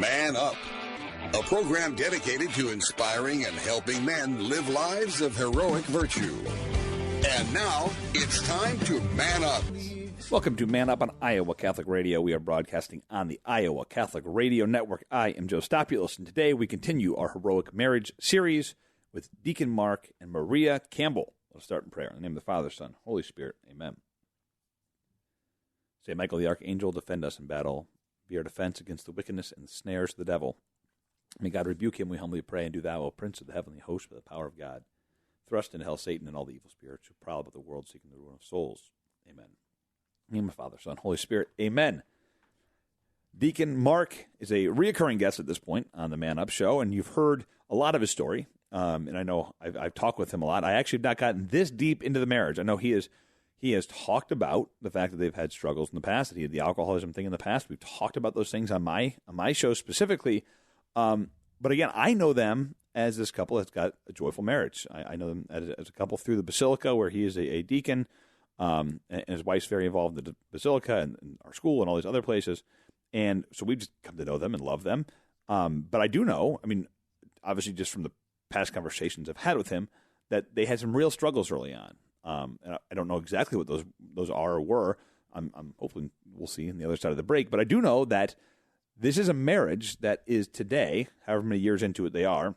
Man Up, a program dedicated to inspiring and helping men live lives of heroic virtue. And now, it's time to Man Up. Welcome to Man Up on Iowa Catholic Radio. We are broadcasting on the Iowa Catholic Radio Network. I am Joe Stopulos, and today we continue our heroic marriage series with Deacon Mark and Maria Campbell. Let's start in prayer. In the name of the Father, Son, Holy Spirit. Amen. Saint Michael the Archangel, defend us in battle. Be our defense against the wickedness and the snares of the devil. May God rebuke him, we humbly pray, and do thou, O Prince of the heavenly host, by the power of God, thrust into hell Satan and all the evil spirits who prowl about the world seeking the ruin of souls. Amen. In the name of the Father, Son, Holy Spirit. Amen. Deacon Mark is a reoccurring guest at this point on the Man Up Show, and you've heard a lot of his story. And I know I've talked with him a lot. I actually have not gotten this deep into the marriage. I know he has talked about the fact that they've had struggles in the past, that he had the alcoholism thing in the past. We've talked about those things on my show specifically. But again, I know them as this couple that's got a joyful marriage. I know them as a couple through the Basilica, where he is a deacon, and his wife's very involved in the Basilica and our school and all these other places. And so we've just come to know them and love them. But I do know, obviously just from the past conversations I've had with him, that they had some real struggles early on. And I don't know exactly what those are or were. I'm hoping we'll see on the other side of the break. But I do know that this is a marriage that is today, however many years into it they are,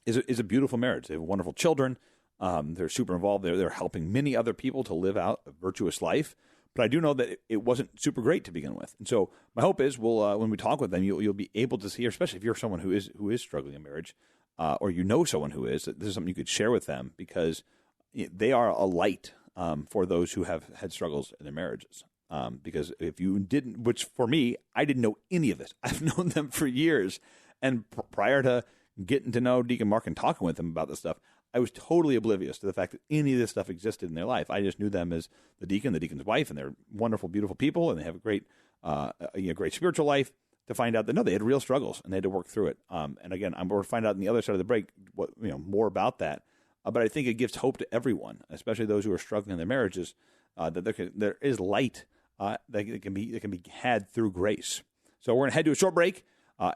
is a beautiful marriage. They have wonderful children. They're super involved. They're helping many other people to live out a virtuous life. But I do know that it wasn't super great to begin with. And so my hope is when we talk with them, you'll be able to see, especially if you're someone who is struggling in marriage, or you know someone who is, that this is something you could share with them, because they are a light for those who have had struggles in their marriages. Because if you didn't, which for me, I didn't know any of this. I've known them for years. And prior to getting to know Deacon Mark and talking with them about this stuff, I was totally oblivious to the fact that any of this stuff existed in their life. I just knew them as the deacon's wife, and they're wonderful, beautiful people, and they have a great spiritual life. To find out that, no, they had real struggles, and they had to work through it. And again, I'm going to find out on the other side of the break more about that. But I think it gives hope to everyone, especially those who are struggling in their marriages, that there is light that can be had through grace. So we're going to head to a short break,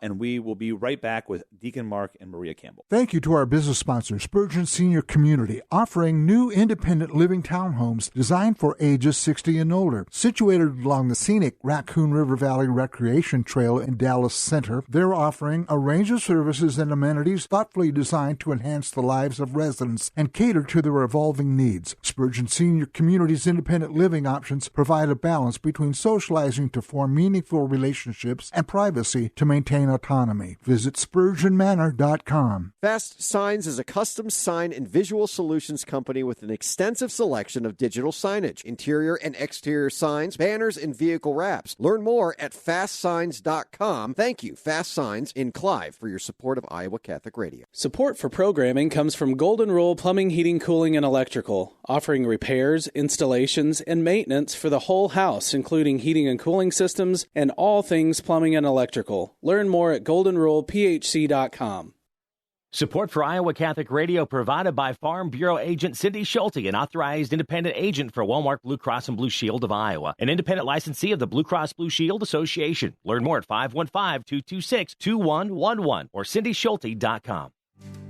and we will be right back with Deacon Mark and Maria Campbell. Thank you to our business sponsor, Spurgeon Senior Community, offering new independent living townhomes designed for ages 60 and older. Situated along the scenic Raccoon River Valley Recreation Trail in Dallas Center, they're offering a range of services and amenities thoughtfully designed to enhance the lives of residents and cater to their evolving needs. Spurgeon Senior Community's independent living options provide a balance between socializing to form meaningful relationships and privacy to maintain autonomy. Visit SpurgeonManor.com. Fast Signs is a custom sign and visual solutions company with an extensive selection of digital signage, interior and exterior signs, banners, and vehicle wraps. Learn more at FastSigns.com. Thank you, Fast Signs in Clive, for your support of Iowa Catholic Radio. Support for programming comes from Golden Rule Plumbing, Heating, Cooling, and Electrical, offering repairs, installations, and maintenance for the whole house, including heating and cooling systems and all things plumbing and electrical. Learn more at goldenrulephc.com. Support for Iowa Catholic Radio provided by Farm Bureau Agent Cindy Schulte, an authorized independent agent for Walmart Blue Cross and Blue Shield of Iowa, an independent licensee of the Blue Cross Blue Shield Association. Learn more at 515-226-2111 or cindyschulte.com.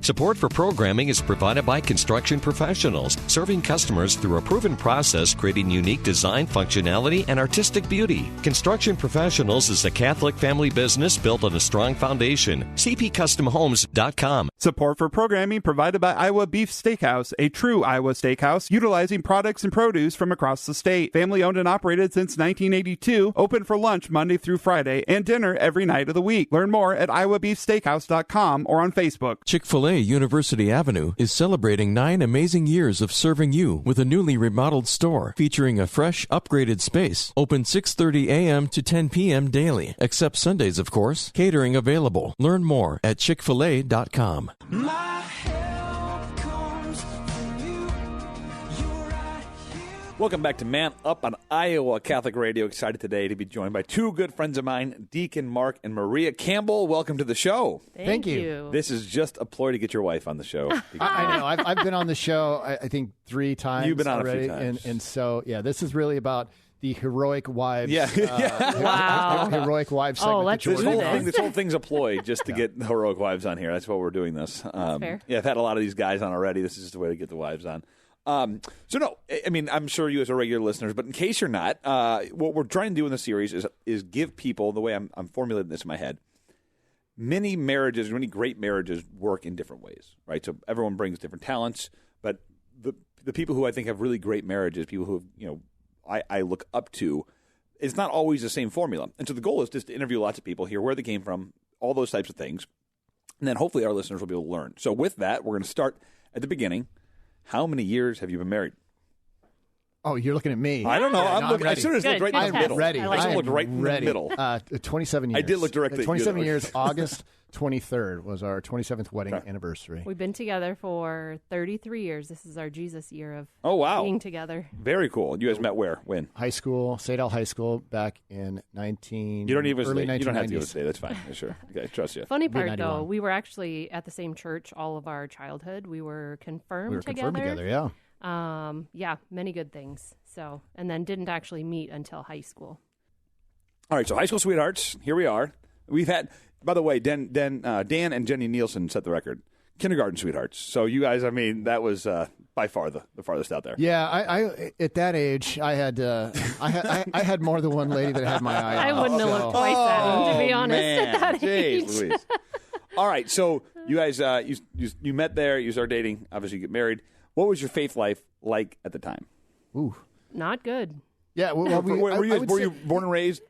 Support for programming is provided by Construction Professionals, serving customers through a proven process, creating unique design, functionality, and artistic beauty. Construction Professionals is a Catholic family business built on a strong foundation. CPCustomHomes.com. Support for programming provided by Iowa Beef Steakhouse, a true Iowa steakhouse utilizing products and produce from across the state. Family owned and operated since 1982, open for lunch Monday through Friday and dinner every night of the week. Learn more at iowabeefsteakhouse.com or on Facebook. Chick-fil-A University Avenue is celebrating 9 amazing years of serving you with a newly remodeled store featuring a fresh, upgraded space. Open 6:30 a.m. to 10 p.m. daily, except Sundays, of course. Catering available. Learn more at chickfil-a.com. Welcome back to Man Up on Iowa Catholic Radio. Excited today to be joined by two good friends of mine, Deacon Mark and Maria Campbell. Welcome to the show. Thank you. This is just a ploy to get your wife on the show. I know. I've been on the show, I think, 3 times. You've been on already, a few times. And so, yeah, this is really about the heroic wives. Yeah. Heroic wives segment. let's that you're do working on. This whole thing's a ploy just to get the heroic wives on here. That's why we're doing this. fair. Yeah, I've had a lot of these guys on already. This is just a way to get the wives on. So no, I mean, I'm sure you as are regular listeners, but in case you're not, what we're trying to do in the series is give people, the way I'm formulating this in my head, many great marriages work in different ways, right? So everyone brings different talents, but the people who I think have really great marriages, people who, I look up to, it's not always the same formula. And so the goal is just to interview lots of people, hear where they came from, all those types of things. And then hopefully our listeners will be able to learn. So with that, we're going to start at the beginning. How many years have you been married? Oh, you're looking at me. I don't know. I should have looked right in the middle. Ready. I should have looked right in the middle. 27 years. I did look directly at you. 27 years. August 23rd was our 27th wedding anniversary. We've been together for 33 years. This is our Jesus year of being together. Very cool. You guys met where? When? High school, Sadell High School, back in You don't even early say. You don't have to give 1990s. a say. That's fine. Sure. Okay, trust you. Funny part, Mid-91. though, we were actually at the same church all of our childhood. We were confirmed together. Yeah. Many good things. So, and then didn't actually meet until high school. All right, so high school sweethearts. Here we are. We've had, by the way, Dan and Jenny Nielsen set the record. Kindergarten sweethearts. So you guys, I mean, that was by far the farthest out there. Yeah, I at that age, I had more than one lady that had my eye. I on, wouldn't have looked twice at him, to be honest, man. at that Jeez age. Louise. All right, so you guys, you met there. You started dating. Obviously, you get married. What was your faith life like at the time? Ooh, not good. Yeah, well, were you born and raised?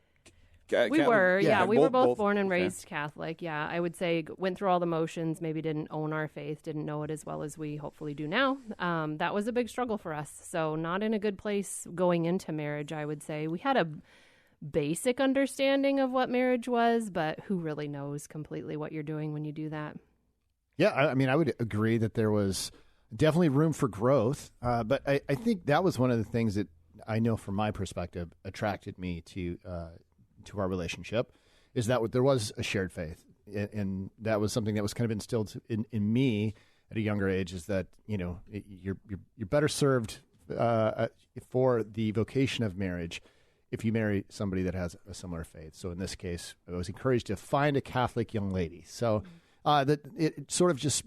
We were, yeah. we were both both. born and raised Catholic. Yeah, I would say went through all the motions. Maybe didn't own our faith, didn't know it as well as we hopefully do now. That was a big struggle for us. So not in a good place going into marriage. I would say we had a basic understanding of what marriage was, but who really knows completely what you're doing when you do that? Yeah, I mean, I would agree that there was definitely room for growth, but I think that was one of the things that I know from my perspective attracted me to our relationship, is that there was a shared faith, and that was something that was kind of instilled in me at a younger age. Is that you're better served for the vocation of marriage if you marry somebody that has a similar faith. So in this case, I was encouraged to find a Catholic young lady. So that it sort of just,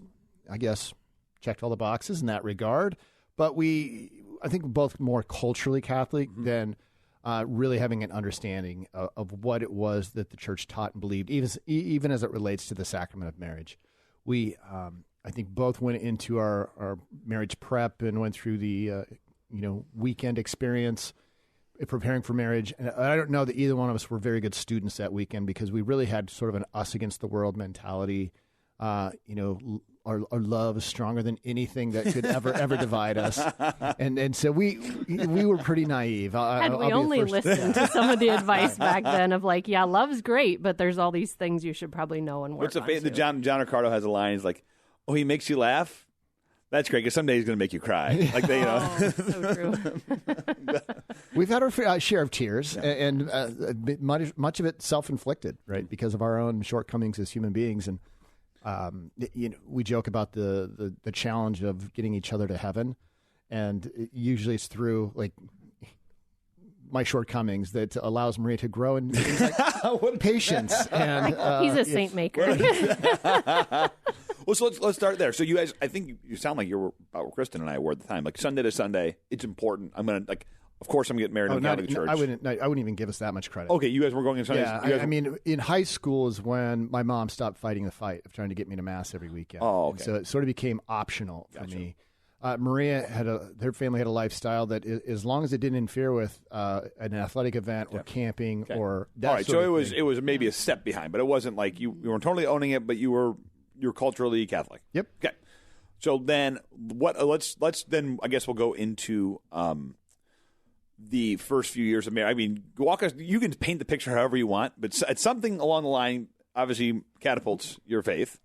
I guess, checked all the boxes in that regard. But I think we're both more culturally Catholic than really having an understanding of what it was that the church taught and believed, even as it relates to the sacrament of marriage. We, I think, both went into our marriage prep and went through the weekend experience preparing for marriage. And I don't know that either one of us were very good students that weekend, because we really had sort of an us against the world mentality. Our love is stronger than anything that could ever divide us, and so we were pretty naive. Had we only listened to some of the advice back then of like, yeah, love's great, but there's all these things you should probably know and work on. The John Ricardo has a line. He's like, "Oh, he makes you laugh. That's great, because someday he's going to make you cry." Like so true. We've had our share of tears, and much of it self-inflicted, right, because of our own shortcomings as human beings. And we joke about the challenge of getting each other to heaven, and usually it's through like my shortcomings that allows Maria to grow in things like patience. And he's a saint maker. Well, so let's start there. So you guys, I think you sound like you were about where Kristen and I were at the time. Like Sunday to Sunday, it's important. Of course, I'm getting married in the Catholic Church. I wouldn't even give us that much credit. Okay, you guys were going in Sundays. Yeah, I mean, in high school is when my mom stopped fighting the fight of trying to get me to mass every weekend. Oh, okay. And so it sort of became optional for me. Maria their family had a lifestyle that, as long as it didn't interfere with an athletic event or camping or that. All right, so it was maybe a step behind, but it wasn't like you weren't totally owning it, but you're culturally Catholic. Yep. Okay. So then let's then I guess we'll go into the first few years of marriage. I mean, walk us. You can paint the picture however you want, but it's something along the line obviously catapults your faith.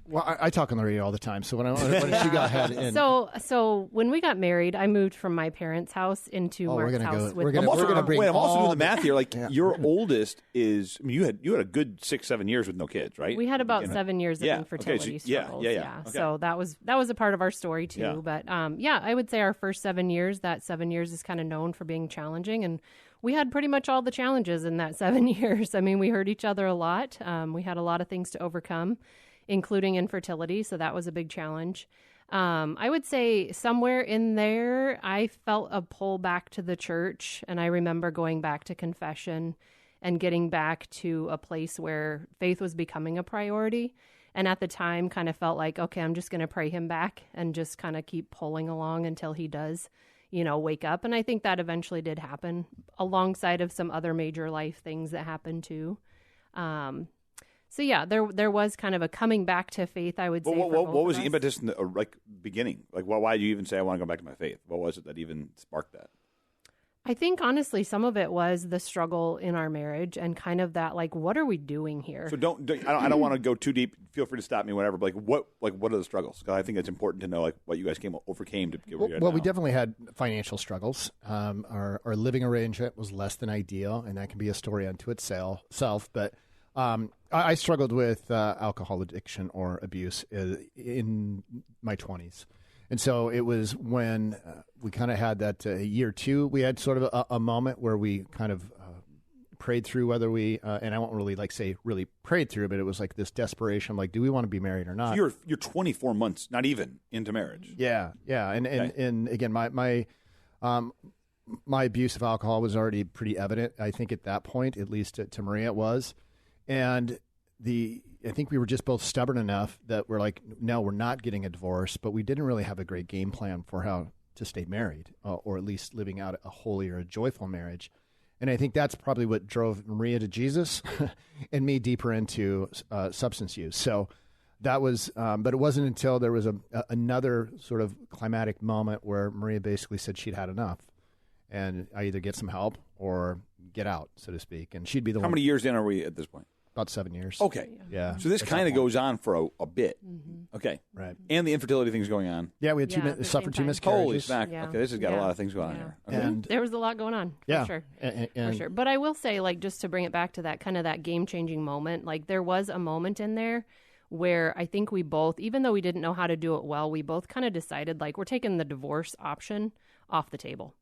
Well, I talk on the radio all the time, so what did you go ahead and... So when we got married, I moved from my parents' house into Mark's house. I'm also doing the math here. Like your oldest is, I mean, you had a good 6-7 years with no kids, right? We had about 7 years of infertility struggles. Yeah. Okay. So that was a part of our story too. Yeah. But I would say our first 7 years, that 7 years is kind of known for being challenging, and we had pretty much all the challenges in that 7 years. I mean, we hurt each other a lot. We had a lot of things to overcome, including infertility. So that was a big challenge. I would say somewhere in there, I felt a pull back to the church. And I remember going back to confession and getting back to a place where faith was becoming a priority. And at the time kind of felt like, okay, I'm just going to pray him back and just kind of keep pulling along until he does, wake up. And I think that eventually did happen alongside of some other major life things that happened too. So yeah, there was kind of a coming back to faith, I would say. What was the impetus in the beginning? Like, why did you even say I want to go back to my faith? What was it that even sparked that? I think honestly, some of it was the struggle in our marriage and kind of that, like, what are we doing here? So I don't want to go too deep. Feel free to stop me, whatever. But what are the struggles? Because I think it's important to know what you guys overcame to get where you're at now. We definitely had financial struggles. Our living arrangement was less than ideal, and that can be a story unto itself. But I struggled with alcohol addiction or abuse in my 20s. And so it was when we kind of had that year two, we had sort of a moment where we kind of prayed through whether we, and I won't really really prayed through, but it was like this desperation, like, do we want to be married or not? So you're 24 months, not even into marriage. Yeah. And again, my abuse of alcohol was already pretty evident. I think at that point, at least to Maria, it was. And I think we were just both stubborn enough that we're like, no, we're not getting a divorce, but we didn't really have a great game plan for how to stay married, or at least living out a holy or a joyful marriage. And I think that's probably what drove Maria to Jesus and me deeper into substance use. So that was, but it wasn't until there was another sort of climatic moment where Maria basically said she'd had enough, and I either get some help or get out, so to speak. And she'd be the one. How many years in are we at this point? About 7 years. Okay. Yeah. So this kind of goes on for a bit. Mm-hmm. Okay. Right. And the infertility thing's going on. Yeah, we had suffered two miscarriages. Holy smack. Yeah. Okay, this has got a lot of things going on here. Okay. And there was a lot going on, for sure. For sure. But I will say, like, just to bring it back to that kind of that game-changing moment, like, there was a moment in there where I think we both, even though we didn't know how to do it well, we both kind of decided, like, we're taking the divorce option off the table.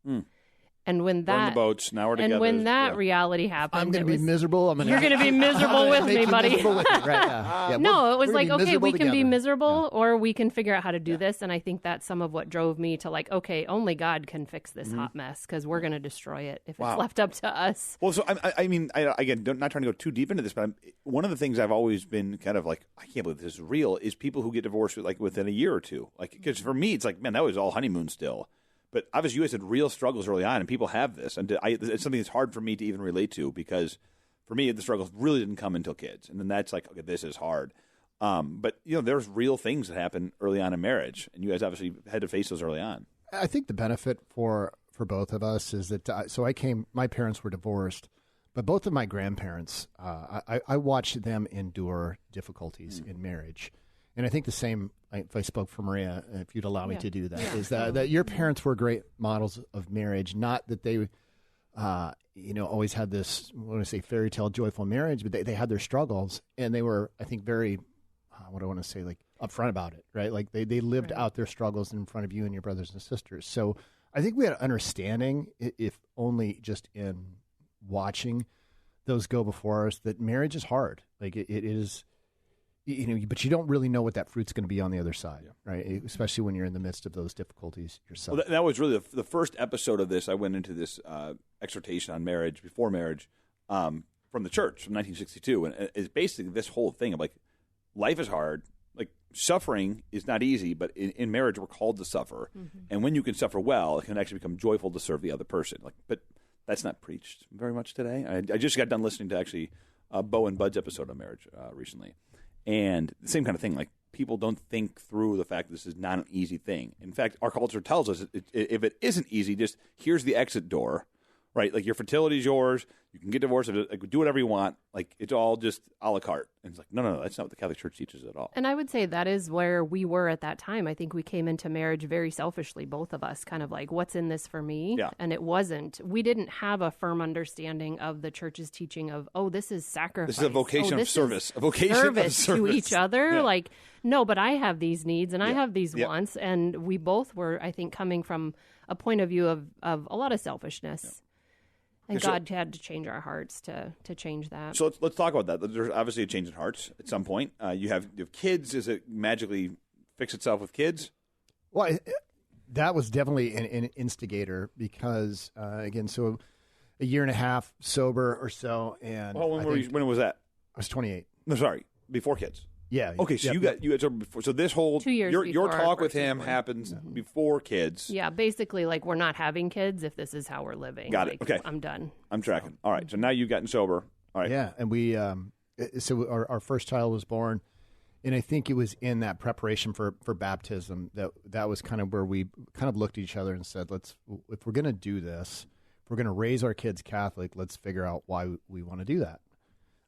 And when that, burn the boats, now we're together. And when that reality happened, I'm going to be miserable. You're going to be miserable with me, buddy. No, it was like, okay, we can be miserable, or we can figure out how to do this. And I think that's some of what drove me to, like, okay, only God can fix this hot mess, because we're going to destroy it if it's left up to us. Well, so I mean, again, not trying to go too deep into this, but one of the things I've always been kind of like, I can't believe this is real, is people who get divorced within a year or two. Like, because for me, it's like, man, that was all honeymoon still. But obviously, you guys had real struggles early on, and people have this. And it's something that's hard for me to even relate to, because for me, the struggles really didn't come until kids. And then that's like, okay, this is hard. But, there's real things that happen early on in marriage, and you guys obviously had to face those early on. I think the benefit for both of us is that, my parents were divorced, but both of my grandparents, I watched them endure difficulties in marriage. And I think the same, if I spoke for Maria, if you'd allow me to do that, is that your parents were great models of marriage. Not that they, always had this, I want to say, fairy tale joyful marriage, but they had their struggles, and they were, I think, very, what do I want to say, like upfront about it, right? Like they lived out their struggles in front of you and your brothers and sisters. So I think we had an understanding, if only just in watching those go before us, that marriage is hard. Like it is. But you don't really know what that fruit's going to be on the other side, right? Especially when you're in the midst of those difficulties yourself. Well, that was really the first episode of this. I went into this exhortation on marriage, before marriage, from the church from 1962. And it's basically this whole thing of, like, life is hard. Like, suffering is not easy, but in marriage, we're called to suffer. Mm-hmm. And when you can suffer well, it can actually become joyful to serve the other person. But that's not preached very much today. I just got done listening to actually Bo and Bud's episode on marriage recently. And the same kind of thing, like, people don't think through the fact that this is not an easy thing. In fact, our culture tells us if it isn't easy, just here's the exit door, right? Like, your fertility is yours. You can get divorced. Like, do whatever you want. Like, it's all just a la carte. And it's like, no, that's not what the Catholic Church teaches at all. And I would say that is where we were at that time. I think we came into marriage very selfishly, both of us, kind of like, what's in this for me? Yeah. And it wasn't. We didn't have a firm understanding of the Church's teaching of, this is sacrifice. This is a vocation of service. A vocation service of service to each other. Yeah. Like, no, but I have these needs and I have these wants. And we both were, I think, coming from a point of view of a lot of selfishness. And God had to change our hearts to change that. So let's talk about that. There's obviously a change in hearts at some point. You have kids. Does it magically fix itself with kids? Well, that was definitely an instigator because, again, so a year and a half sober or so. And when was that? I was 28. No, sorry, before kids. Yeah. Okay, so you got sober before. So this whole 2 years your before talk with him happens before kids. Yeah, basically, like, we're not having kids if this is how we're living. Got it. Okay, I'm done. I'm tracking. All right, so now you've gotten sober. All right. Yeah, and we so our first child was born, and I think it was in that preparation for baptism that was kind of where we kind of looked at each other and said, if we're going to do this, if we're going to raise our kids Catholic, let's figure out why we want to do that.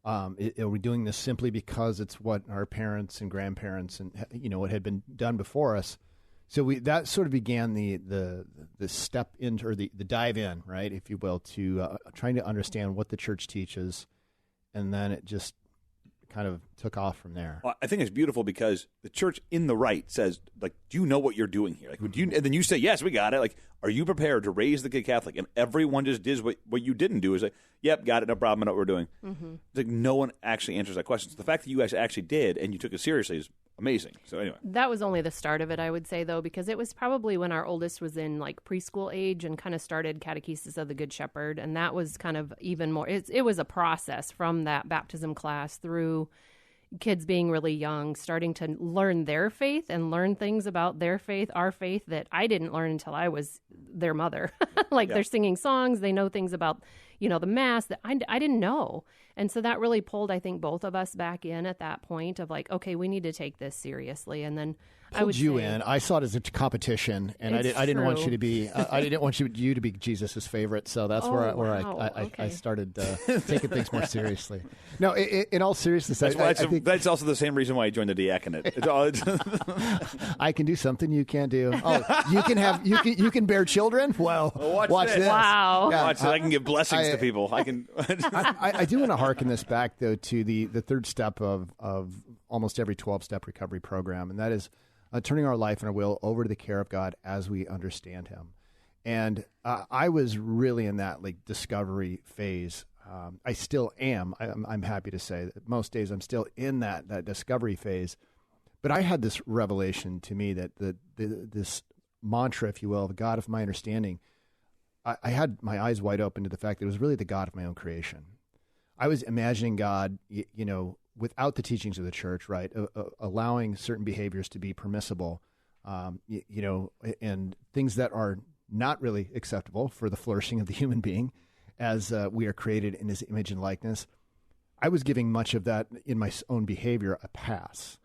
Are we doing this simply because it's what our parents and grandparents and what had been done before us? So that sort of began the step into, or the dive in, right, if you will, to trying to understand what the church teaches, and then it just kind of took off from there. Well, I think it's beautiful because the church in the right says, like, do you know what you're doing here? Like, and then you say, yes, we got it. Like, are you prepared to raise the kid Catholic? And everyone just does what you didn't do is like, yep, got it, no problem, I know what we're doing. Mm-hmm. It's like no one actually answers that question. So the fact that you guys actually did and you took it seriously is amazing. So anyway. That was only the start of it, I would say, though, because it was probably when our oldest was in like preschool age and kind of started Catechesis of the Good Shepherd. And that was kind of even more, it was a process from that baptism class through kids being really young, starting to learn their faith and learn things about their faith, our faith, that I didn't learn until I was their mother. They're singing songs, they know things about, the Mass that I didn't know. And so that really pulled, I think, both of us back in at that point of like, okay, we need to take this seriously. And then pulled you in. I saw it as a competition, and I didn't want you to be. I didn't want you to be Jesus's favorite. So that's where I started taking things more seriously. No, in all seriousness, that's also the same reason why I joined the diaconate. I can do something you can't do. Oh, you can bear children. Well, watch this. Wow. Yeah, watch this. I can give blessings to people. I can. I do want to harken this back though to the third step of almost every 12-step recovery program, and that is turning our life and our will over to the care of God as we understand Him. And I was really in that discovery phase. I still am. I'm happy to say that most days I'm still in that discovery phase. But I had this revelation to me that this mantra, if you will, the God of my understanding, I had my eyes wide open to the fact that it was really the God of my own creation. I was imagining God, without the teachings of the church, right, allowing certain behaviors to be permissible, and things that are not really acceptable for the flourishing of the human being as we are created in His image and likeness. I was giving much of that in my own behavior a pass.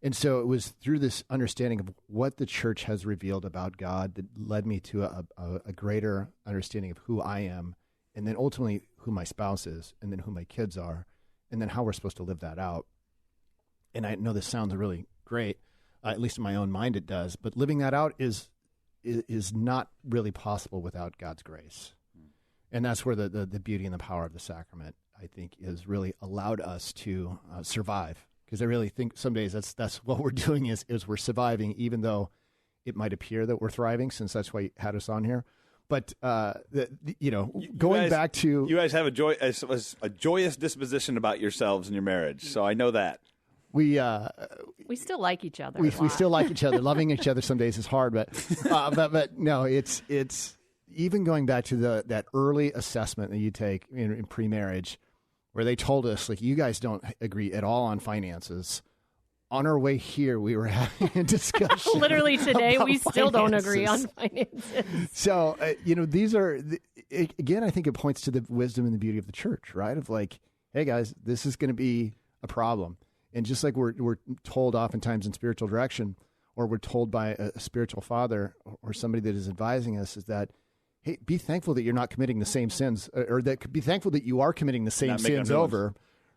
And so it was through this understanding of what the church has revealed about God that led me to a greater understanding of who I am, and then ultimately who my spouse is, and then who my kids are, and then how we're supposed to live that out. And I know this sounds really great, at least in my own mind it does, but living that out is not really possible without God's grace. And that's where the beauty and the power of the sacrament, I think, has really allowed us to survive. Because I really think some days that's what we're doing is we're surviving, even though it might appear that we're thriving, since that's why you had us on here. But back to you guys have a joyous disposition about yourselves and your marriage, so I know that we still like each other. We still like each other. Loving each other some days is hard, but no, it's even going back to that early assessment that you take in pre-marriage, where they told us you guys don't agree at all on finances. On our way here, we were having a discussion. Literally today, we still don't finances. agree on finances. So, these are, again, I think it points to the wisdom and the beauty of the church, right? Of hey guys, this is going to be a problem. And just like we're told oftentimes in spiritual direction, or we're told by a spiritual father or somebody that is advising us, is that, hey, be thankful that you're not committing the same sins, or be thankful that you are committing the same sins over.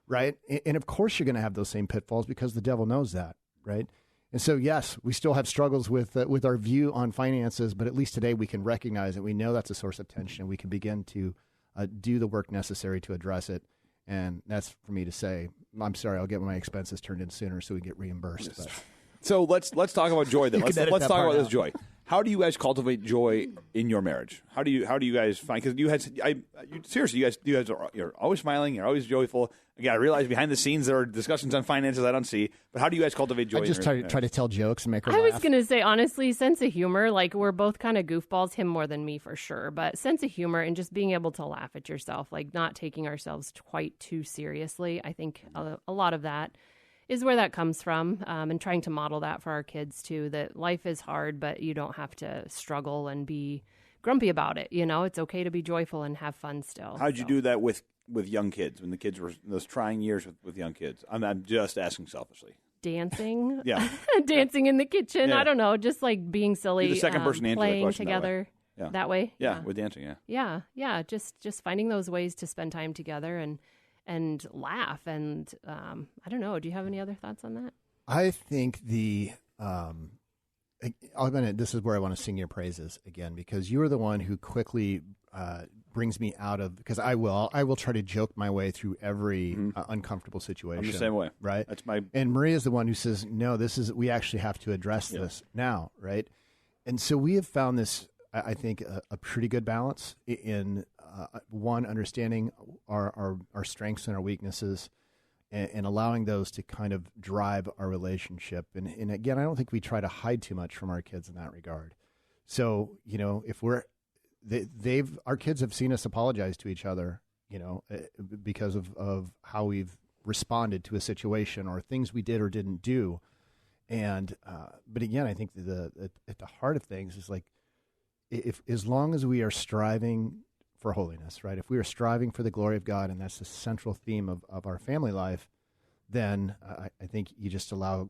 Right. And of course you're going to have those same pitfalls because the devil knows that. Right. And so, yes, we still have struggles with our view on finances, but at least today we can recognize that we know that's a source of tension. We can begin to do the work necessary to address it. And that's for me to say, I'm sorry, I'll get my expenses turned in sooner so we get reimbursed. But. So let's talk about joy then. Let's talk about this joy. How do you guys cultivate joy in your marriage? How do you guys find? Because seriously, you guys you're always smiling, you're always joyful. Again, I realize behind the scenes there are discussions on finances I don't see. But how do you guys cultivate joy? I just try to tell jokes and make her laugh. I was going to say, honestly, sense of humor. Like, we're both kind of goofballs, him more than me for sure. But sense of humor and just being able to laugh at yourself, like not taking ourselves quite too seriously. I think a lot of that is where that comes from, and trying to model that for our kids too, that life is hard, but you don't have to struggle and be grumpy about it. You know, it's okay to be joyful and have fun still. How'd you do that with young kids, when the kids were in those trying years with young kids? I'm just asking selfishly. Dancing. Yeah. Dancing in the kitchen. Yeah. I don't know, just like being silly. You're the second person to answer that playing question together that way. Yeah. Yeah, with dancing, yeah. Yeah. Just finding those ways to spend time together and laugh. And I don't know. Do you have any other thoughts on that? I think this is where I want to sing your praises again, because you are the one who quickly brings me out of, because I will try to joke my way through every uncomfortable situation. I'm the same way. Right? That's and Maria's the one who says, no, we actually have to address this now, right? And so we have found this, I think, a pretty good balance in one, understanding our strengths and our weaknesses, and allowing those to kind of drive our relationship. And again, I don't think we try to hide too much from our kids in that regard. So, you know, if our kids have seen us apologize to each other, you know, because of how we've responded to a situation or things we did or didn't do. And, but again, I think at the heart of things is like, if as long as we are striving for holiness, right? If we are striving for the glory of God, and that's the central theme of our family life, then I think you just allow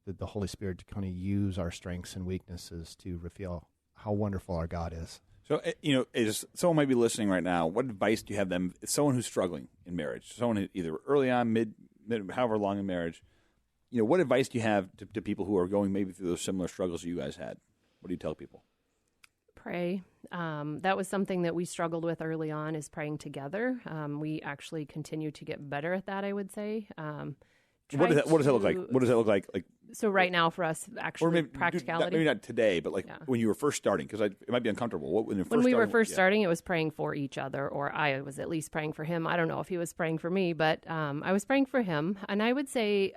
the Holy Spirit to kind of use our strengths and weaknesses to reveal how wonderful our God is. So, you know, someone might be listening right now. What advice do you have them? Someone who's struggling in marriage, someone who either early on, mid, however long in marriage, you know, what advice do you have to people who are going maybe through those similar struggles you guys had? What do you tell people? Pray. That was something that we struggled with early on, is praying together. We actually continue to get better at that, I would say. What does that look like? What does that look like? So right now for us, actually, or maybe, practicality. Maybe not today, but like when you were first starting, because it might be uncomfortable. When we were first starting, it was praying for each other, or I was at least praying for him. I don't know if he was praying for me, but I was praying for him. And I would say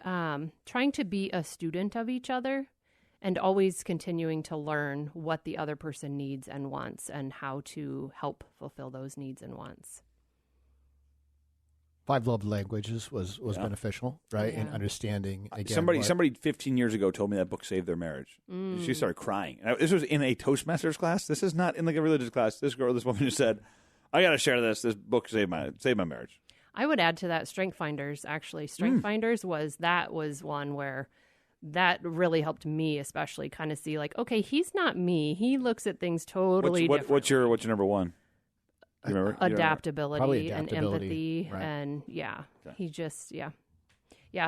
trying to be a student of each other, and always continuing to learn what the other person needs and wants, and how to help fulfill those needs and wants. 5 Love Languages was beneficial, right? In understanding. Again, somebody 15 years ago told me that book saved their marriage. She started crying. This was in a Toastmasters class. This is not in like a religious class. This woman just said, "I got to share this. This book saved my marriage." I would add to that Strength Finders. Actually, Strength Finders was one where that really helped me, especially kind of see like, okay, he's not me. He looks at things totally different. What's your number one? You remember? Adaptability and empathy, right. And he just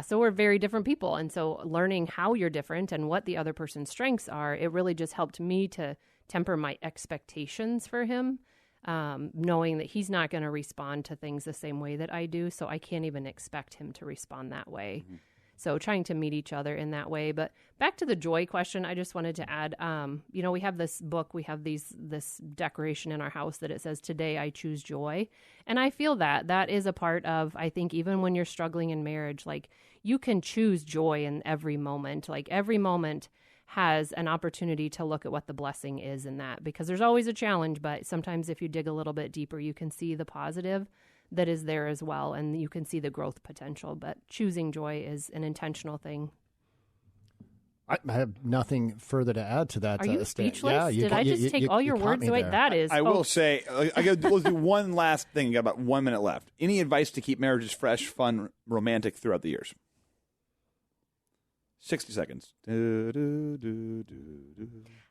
so we're very different people, and so learning how you're different and what the other person's strengths are, it really just helped me to temper my expectations for him, knowing that he's not going to respond to things the same way that I do, so I can't even expect him to respond that way. So trying to meet each other in that way. But back to the joy question, I just wanted to add, we have this book, we have this decoration in our house that it says, "Today I choose joy." And I feel that is a part of, I think, even when you're struggling in marriage, like you can choose joy in every moment. Like every moment has an opportunity to look at what the blessing is in that, because there's always a challenge, but sometimes if you dig a little bit deeper, you can see the positive that is there as well, and you can see the growth potential. But choosing joy is an intentional thing. I have nothing further to add to that. Are you speechless? Yeah, Did I just take all your words away? That is. I will say, we'll do one last thing. You got about 1 minute left. Any advice to keep marriages fresh, fun, romantic throughout the years? 60 seconds.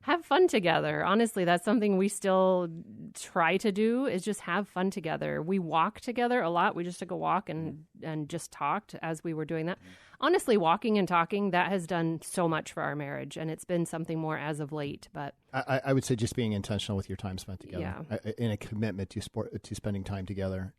Have fun together. Honestly, that's something we still try to do, is just have fun together. We walk together a lot. We just took a walk and just talked as we were doing that. Honestly, walking and talking, that has done so much for our marriage, and it's been something more as of late. But I would say just being intentional with your time spent together, in a commitment to spending time together.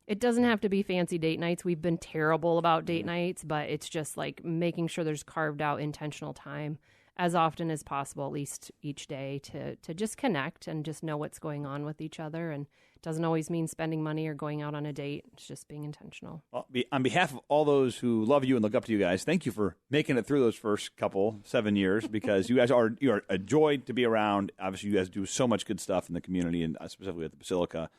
It doesn't have to be fancy date nights. We've been terrible about date nights, but it's just like making sure there's carved out intentional time as often as possible, at least each day, to just connect and just know what's going on with each other. And it doesn't always mean spending money or going out on a date. It's just being intentional. Well, on behalf of all those who love you and look up to you guys, thank you for making it through those first 7 years, because you are a joy to be around. Obviously, you guys do so much good stuff in the community, and specifically at the Basilica.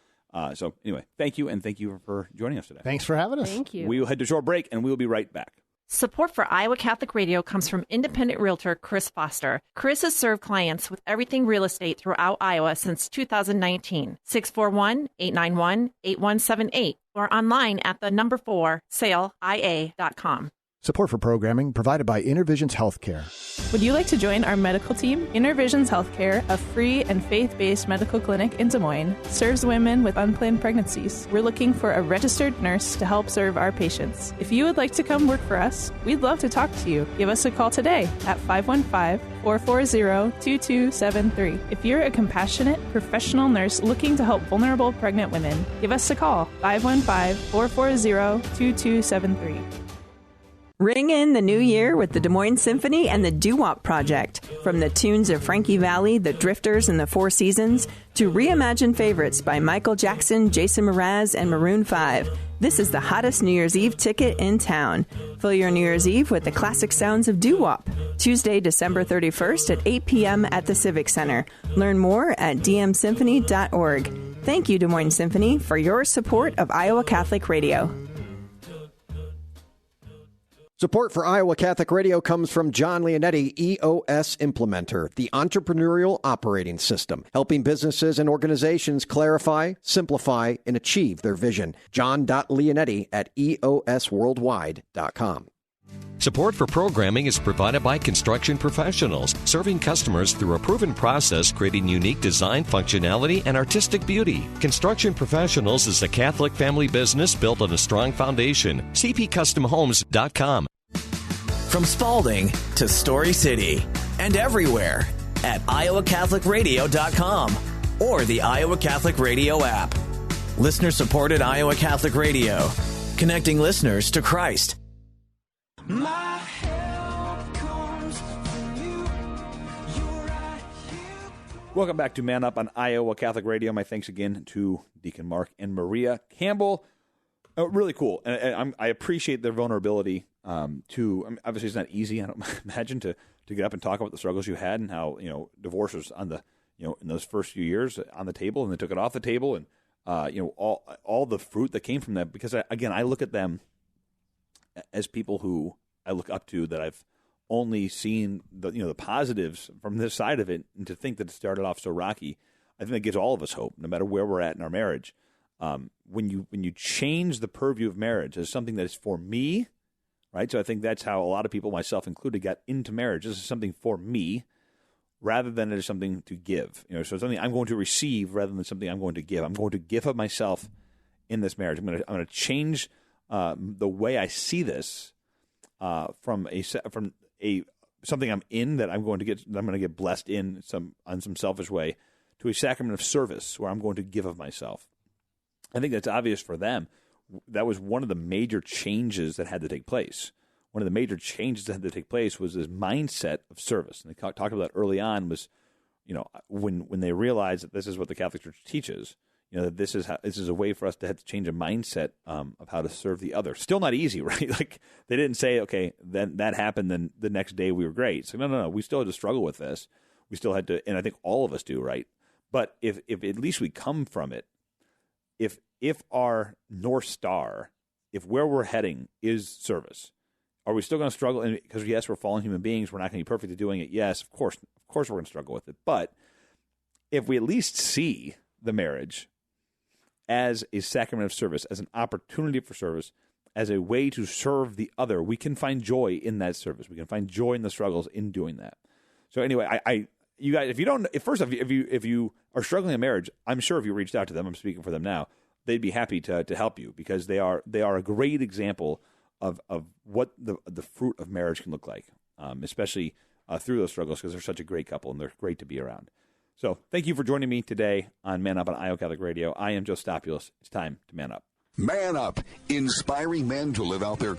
So anyway, thank you, and thank you for joining us today. Thanks for having us. Thank you. We will head to a short break, and we will be right back. Support for Iowa Catholic Radio comes from independent realtor Chris Foster. Chris has served clients with everything real estate throughout Iowa since 2019. 641-891-8178 or online at the 4saleia.com. Support for programming provided by Intervisions Healthcare. Would you like to join our medical team? Intervisions Healthcare, a free and faith-based medical clinic in Des Moines, serves women with unplanned pregnancies. We're looking for a registered nurse to help serve our patients. If you would like to come work for us, we'd love to talk to you. Give us a call today at 515-440-2273. If you're a compassionate, professional nurse looking to help vulnerable pregnant women, give us a call, 515-440-2273. Ring in the new year with the Des Moines Symphony and the Doo-Wop Project. From the tunes of Frankie Valli, the Drifters, and the Four Seasons, to reimagined favorites by Michael Jackson, Jason Mraz, and Maroon 5. This is the hottest New Year's Eve ticket in town. Fill your New Year's Eve with the classic sounds of doo-wop. Tuesday, December 31st at 8 p.m. at the Civic Center. Learn more at dmsymphony.org. Thank you, Des Moines Symphony, for your support of Iowa Catholic Radio. Support for Iowa Catholic Radio comes from John Leonetti, EOS Implementer, the entrepreneurial operating system, helping businesses and organizations clarify, simplify, and achieve their vision. John.Leonetti at EOSworldwide.com. Support for programming is provided by Construction Professionals, serving customers through a proven process, creating unique design, functionality, and artistic beauty. Construction Professionals is a Catholic family business built on a strong foundation. CPCustomHomes.com. From Spalding to Story City and everywhere at iowacatholicradio.com or the Iowa Catholic Radio app. Listener-supported Iowa Catholic Radio, connecting listeners to Christ. My help comes from you. You're right here. Welcome back to Man Up on Iowa Catholic Radio. My thanks again to Deacon Mark and Maria Campbell. Really cool. And I appreciate their vulnerability. Obviously it's not easy, I don't imagine, to get up and talk about the struggles you had and how, divorce was on the, in those first few years on the table, and they took it off the table, and, all the fruit that came from that. Because, I look at them as people who I look up to, that I've only seen the positives from this side of it, and to think that it started off so rocky, I think that gives all of us hope, no matter where we're at in our marriage. When you change the purview of marriage as something that is for me, right? So I think that's how a lot of people, myself included, got into marriage. This is something for me, rather than it is something to give. So it's something I'm going to receive rather than something I'm going to give. I'm going to give of myself in this marriage. I'm going to change the way I see this from something I'm in that I'm going to get blessed in some selfish way, to a sacrament of service where I'm going to give of myself. I think that's obvious for them. That was one of the major changes that had to take place. One of the major changes that had to take place was this mindset of service. And they talked about that early on, was, when they realized that this is what the Catholic Church teaches, that this is a way for us to have to change a mindset of how to serve the other. Still not easy, right? Like, they didn't say, okay, then that happened, then the next day we were great. So no, we still had to struggle with this. We still had to, and I think all of us do, right? But if at least we come from it, if our North Star, if where we're heading is service, are we still going to struggle? And because, yes, we're fallen human beings, we're not going to be perfect at doing it. Yes, of course we're going to struggle with it. But if we at least see the marriage as a sacrament of service, as an opportunity for service, as a way to serve the other, we can find joy in that service. We can find joy in the struggles in doing that. So anyway, you guys, if you are struggling in marriage, I'm sure if you reached out to them, I'm speaking for them now, they'd be happy to help you, because they are a great example of what the fruit of marriage can look like, especially through those struggles, because they're such a great couple and they're great to be around. So thank you for joining me today on Man Up on Iowa Catholic Radio. I am Joe Stopulos. It's time to man up. Man Up, inspiring men to live out their